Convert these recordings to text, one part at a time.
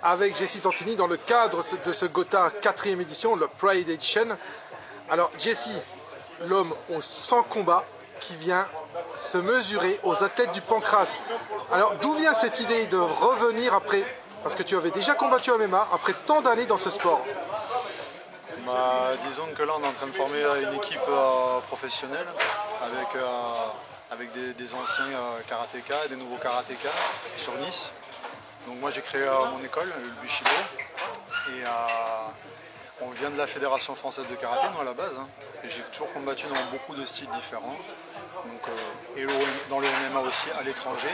avec Jesse Santini dans le cadre de ce Gotha 4e édition, le Pride Edition. Alors Jesse, l'homme aux 100 combats qui vient se mesurer aux athlètes du Pancrace. Alors d'où vient cette idée de revenir après, parce que tu avais déjà combattu en MMA, après tant d'années dans ce sport? Disons que là on est en train de former une équipe professionnelle avec des anciens karatékas et des nouveaux karatékas sur Nice. Donc moi j'ai créé mon école, le Bushido, et on vient de la Fédération Française de Karaté, nous à la base, hein, et j'ai toujours combattu dans beaucoup de styles différents, donc, et dans le MMA aussi à l'étranger.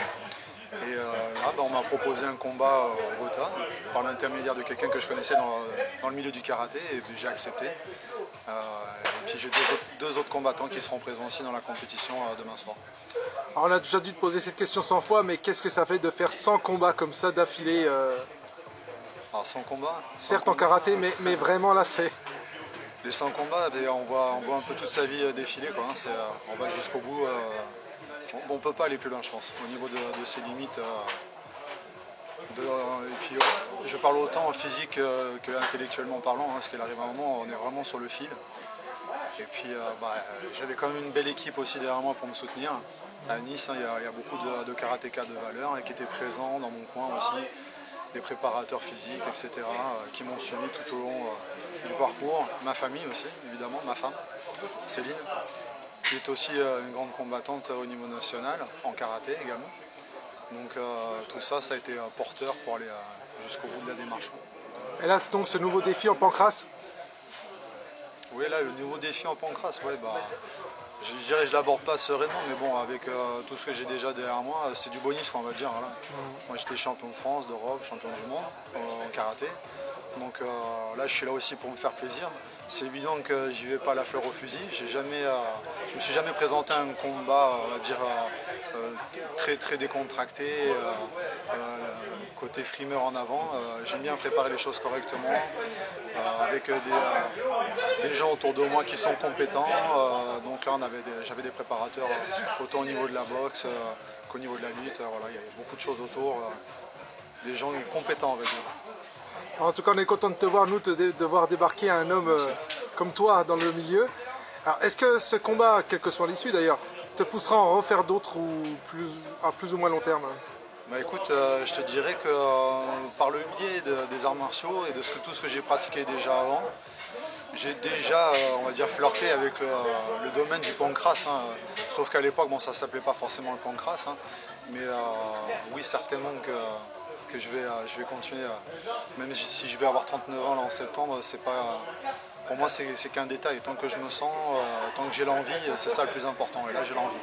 Et là, on m'a proposé un combat au Gotha par l'intermédiaire de quelqu'un que je connaissais dans le milieu du karaté, et j'ai accepté. Et puis j'ai deux autres combattants qui seront présents aussi dans la compétition demain soir. Alors on a déjà dû te poser cette question 100 fois, mais qu'est-ce que ça fait de faire 100 combats comme ça d'affilée Alors 100 combats certes en karaté, mais vraiment là c'est... Les 100 combats, on voit un peu toute sa vie défiler, quoi, hein. On va jusqu'au bout. On ne peut pas aller plus loin, je pense, au niveau de ses limites. Et puis, je parle autant physique qu'intellectuellement parlant, hein, parce qu'il arrive un moment où on est vraiment sur le fil. Et puis j'avais quand même une belle équipe aussi derrière moi pour me soutenir. À Nice, hein, il y a beaucoup de karatékas de valeur et qui étaient présents dans mon coin aussi, des préparateurs physiques, etc., qui m'ont suivi tout au long du parcours. Ma famille aussi, évidemment, ma femme, Céline, qui est aussi une grande combattante au niveau national, en karaté également. Donc tout ça, ça a été porteur pour aller jusqu'au bout de la démarche. Et là, c'est donc ce nouveau défi en Pancrace? Oui, là, le nouveau défi en Pancrace, ouais, je dirais que je ne l'aborde pas sereinement, mais bon, avec tout ce que j'ai déjà derrière moi, c'est du bonus, on va dire. Voilà. Moi, j'étais champion de France, d'Europe, champion du monde en karaté. Donc là, je suis là aussi pour me faire plaisir. C'est évident que j'y vais pas à la fleur au fusil. Je me suis jamais présenté à un combat, on va dire, très décontracté, côté frimeur en avant. J'aime bien préparer les choses correctement, avec des gens autour de moi qui sont compétents. Donc là, j'avais des préparateurs autant au niveau de la boxe qu'au niveau de la lutte. Voilà, il y a beaucoup de choses autour, des gens compétents, on va dire. En tout cas, on est content de te voir, nous, de voir débarquer un homme comme toi dans le milieu. Alors, est-ce que ce combat, quelle que soit l'issue d'ailleurs, te poussera à en refaire d'autres ou à plus ou moins long terme? Écoute, je te dirais que par le biais des arts martiaux et de tout ce que j'ai pratiqué déjà avant, j'ai déjà, on va dire, flirté avec le domaine du pancrace, hein. Sauf qu'à l'époque, bon, ça ne s'appelait pas forcément le pancrace, hein. Mais oui, certainement que je vais continuer, même si je vais avoir 39 ans là, en septembre, pour moi c'est qu'un détail. Tant que je me sens, tant que j'ai l'envie, c'est ça le plus important. Et là j'ai l'envie.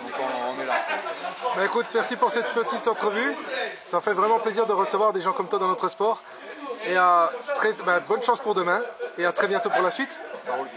Donc on est là. Écoute, merci pour cette petite entrevue. Ça fait vraiment plaisir de recevoir des gens comme toi dans notre sport. Et bonne chance pour demain et à très bientôt pour la suite. Ça roule.